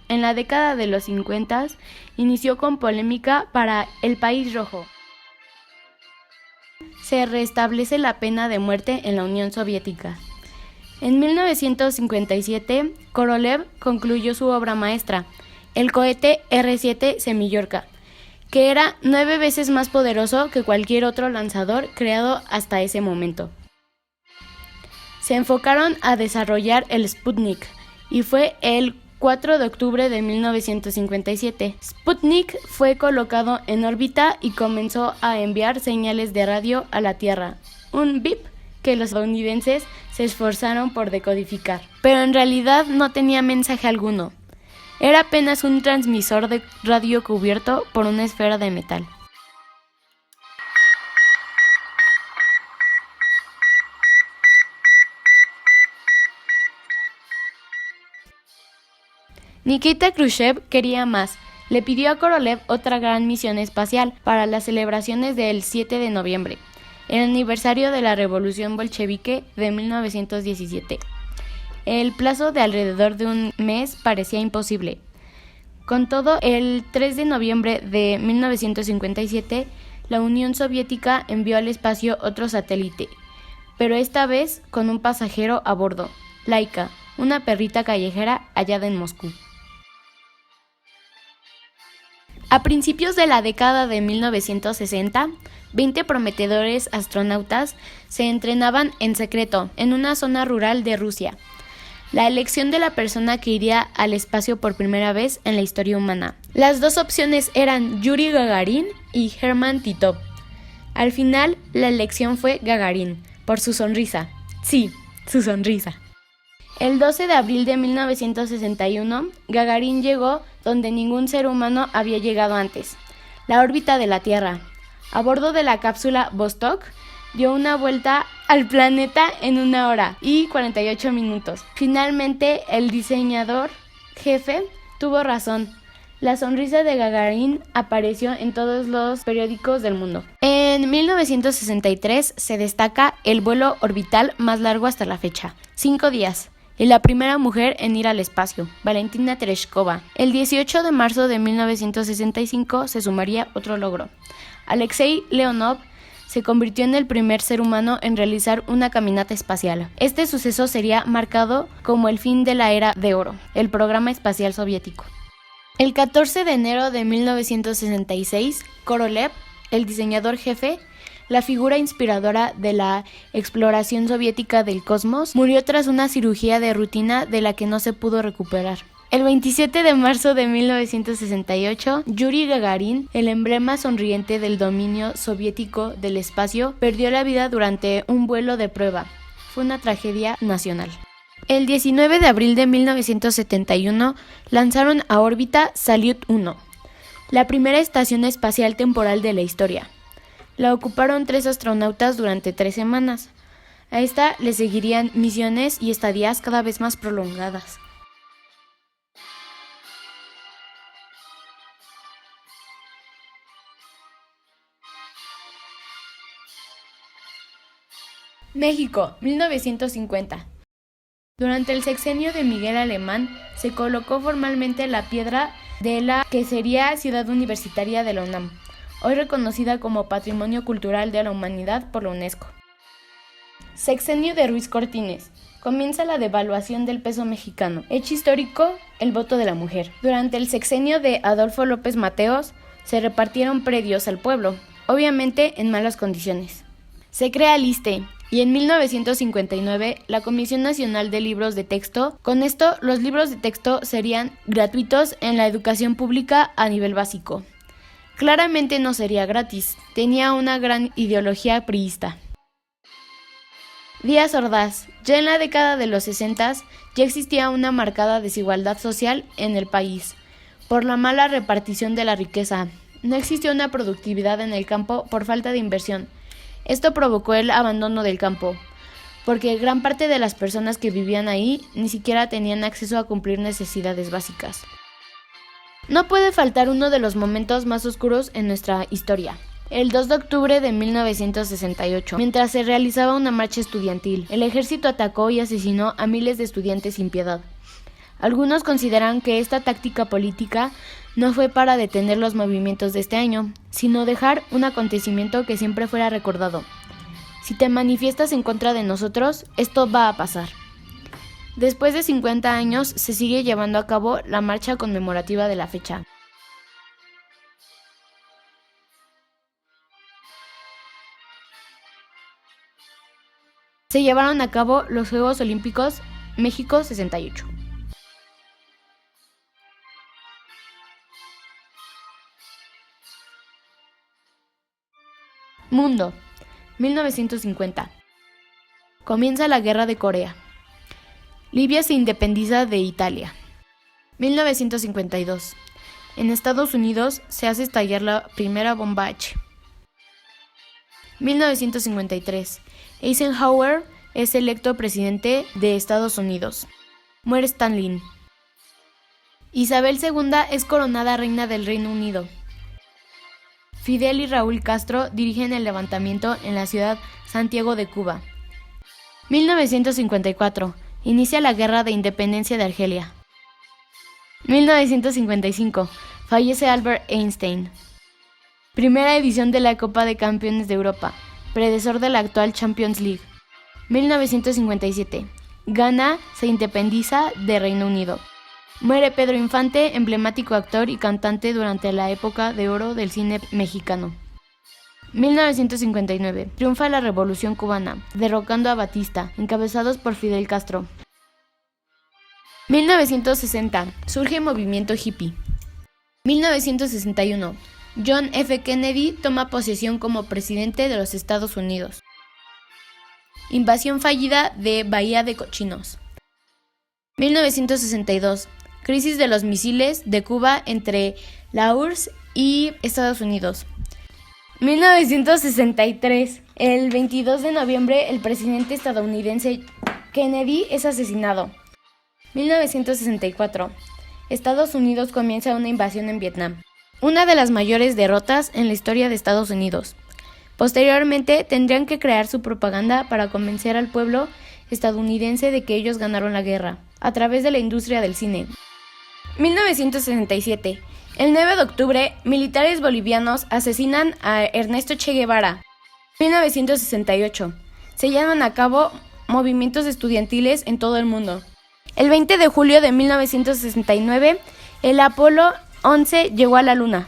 en la década de los 50, inició con polémica para El País Rojo. Se restablece la pena de muerte en la Unión Soviética. En 1957, Korolev concluyó su obra maestra, el cohete R-7 Semillorka, que era 9 veces más poderoso que cualquier otro lanzador creado hasta ese momento. Se enfocaron a desarrollar el Sputnik, y fue el 4 de octubre de 1957. Sputnik fue colocado en órbita y comenzó a enviar señales de radio a la Tierra, un bip que los estadounidenses se esforzaron por decodificar. Pero en realidad no tenía mensaje alguno. Era apenas un transmisor de radio cubierto por una esfera de metal. Nikita Khrushchev quería más. Le pidió a Korolev otra gran misión espacial para las celebraciones del 7 de noviembre, el aniversario de la Revolución Bolchevique de 1917. El plazo de alrededor de un mes parecía imposible. Con todo, el 3 de noviembre de 1957, la Unión Soviética envió al espacio otro satélite, pero esta vez con un pasajero a bordo, Laika, una perrita callejera hallada en Moscú. A principios de la década de 1960, 20 prometedores astronautas se entrenaban en secreto en una zona rural de Rusia. La elección de la persona que iría al espacio por primera vez en la historia humana. Las dos opciones eran Yuri Gagarin y Herman Titov. Al final, la elección fue Gagarin, por su sonrisa. Sí, su sonrisa. El 12 de abril de 1961, Gagarin llegó donde ningún ser humano había llegado antes, la órbita de la Tierra. A bordo de la cápsula Vostok, dio una vuelta al planeta en 1 hora y 48 minutos. Finalmente, el diseñador jefe tuvo razón. La sonrisa de Gagarin apareció en todos los periódicos del mundo. En 1963 se destaca el vuelo orbital más largo hasta la fecha, 5 días. Y la primera mujer en ir al espacio, Valentina Tereshkova. El 18 de marzo de 1965 se sumaría otro logro. Alexei Leonov se convirtió en el primer ser humano en realizar una caminata espacial. Este suceso sería marcado como el fin de la era de oro, el programa espacial soviético. El 14 de enero de 1966, Korolev, el diseñador jefe, la figura inspiradora de la exploración soviética del cosmos, murió tras una cirugía de rutina de la que no se pudo recuperar. El 27 de marzo de 1968, Yuri Gagarin, el emblema sonriente del dominio soviético del espacio, perdió la vida durante un vuelo de prueba. Fue una tragedia nacional. El 19 de abril de 1971 lanzaron a órbita Salyut 1, la primera estación espacial temporal de la historia. La ocuparon 3 astronautas durante 3 semanas. A esta le seguirían misiones y estadías cada vez más prolongadas. México, 1950. Durante el sexenio de Miguel Alemán, se colocó formalmente la piedra de la que sería Ciudad Universitaria de la UNAM, hoy reconocida como Patrimonio Cultural de la Humanidad por la UNESCO. Sexenio de Ruiz Cortines. Comienza la devaluación del peso mexicano. Hecho histórico, el voto de la mujer. Durante el sexenio de Adolfo López Mateos, se repartieron predios al pueblo, obviamente en malas condiciones. Se crea el ISSSTE, y en 1959 la Comisión Nacional de Libros de Texto. Con esto, los libros de texto serían gratuitos en la educación pública a nivel básico. Claramente no sería gratis, tenía una gran ideología priista. Díaz Ordaz. Ya en la década de los 60 ya existía una marcada desigualdad social en el país, por la mala repartición de la riqueza. No existía una productividad en el campo por falta de inversión. Esto provocó el abandono del campo, porque gran parte de las personas que vivían ahí ni siquiera tenían acceso a cumplir necesidades básicas. No puede faltar uno de los momentos más oscuros en nuestra historia. El 2 de octubre de 1968, mientras se realizaba una marcha estudiantil, el ejército atacó y asesinó a miles de estudiantes sin piedad. Algunos consideran que esta táctica política no fue para detener los movimientos de este año, sino dejar un acontecimiento que siempre fuera recordado. Si te manifiestas en contra de nosotros, esto va a pasar. Después de 50 años se sigue llevando a cabo la marcha conmemorativa de la fecha. Se llevaron a cabo los Juegos Olímpicos México 68. Mundo, 1950. Comienza la Guerra de Corea. Libia se independiza de Italia. 1952. En Estados Unidos se hace estallar la primera bomba H. 1953. Eisenhower es electo presidente de Estados Unidos. Muere Stalin. Isabel II es coronada reina del Reino Unido. Fidel y Raúl Castro dirigen el levantamiento en la ciudad Santiago de Cuba. 1954. Inicia la Guerra de Independencia de Argelia. 1955. Fallece Albert Einstein. Primera edición de la Copa de Campeones de Europa, predecesor de la actual Champions League. 1957. Ghana se independiza de Reino Unido. Muere Pedro Infante, emblemático actor y cantante durante la época de oro del cine mexicano. 1959. Triunfa la Revolución Cubana, derrocando a Batista, encabezados por Fidel Castro. 1960. Surge el movimiento hippie. 1961. John F. Kennedy toma posesión como presidente de los Estados Unidos. Invasión fallida de Bahía de Cochinos. 1962. Crisis de los misiles de Cuba entre la URSS y Estados Unidos. 1963. El 22 de noviembre, el presidente estadounidense Kennedy es asesinado. 1964. Estados Unidos comienza una invasión en Vietnam. Una de las mayores derrotas en la historia de Estados Unidos. Posteriormente, tendrían que crear su propaganda para convencer al pueblo estadounidense de que ellos ganaron la guerra, a través de la industria del cine. 1967. El 9 de octubre, militares bolivianos asesinan a Ernesto Che Guevara. 1968. Se llevan a cabo movimientos estudiantiles en todo el mundo. El 20 de julio de 1969, el Apolo 11 llegó a la Luna.